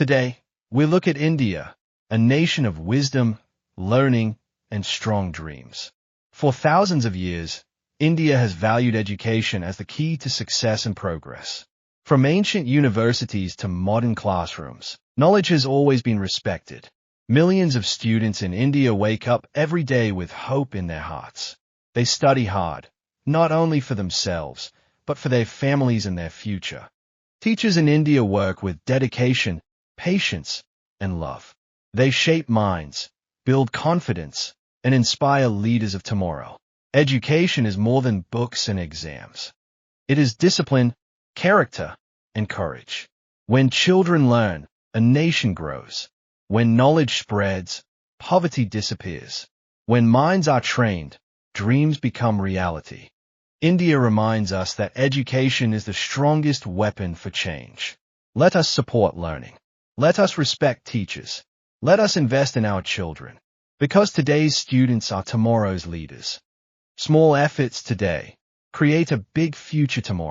Today, we look at India, a nation of wisdom, learning, and strong dreams. For thousands of years, India has valued education as the key to success and progress. From ancient universities to modern classrooms, knowledge has always been respected. Millions of students in India wake up every day with hope in their hearts. They study hard, not only for themselves, but for their families and their future. Teachers in India work with dedication, patience, and love. They shape minds, build confidence, and inspire leaders of tomorrow. Education is more than books and exams. It is discipline, character, and courage. When children learn, a nation grows. When knowledge spreads, poverty disappears. When minds are trained, dreams become reality. India reminds us that education is the strongest weapon for change. Let us support learning. Let us respect teachers. Let us invest in our children, because today's students are tomorrow's leaders. Small efforts today create a big future tomorrow.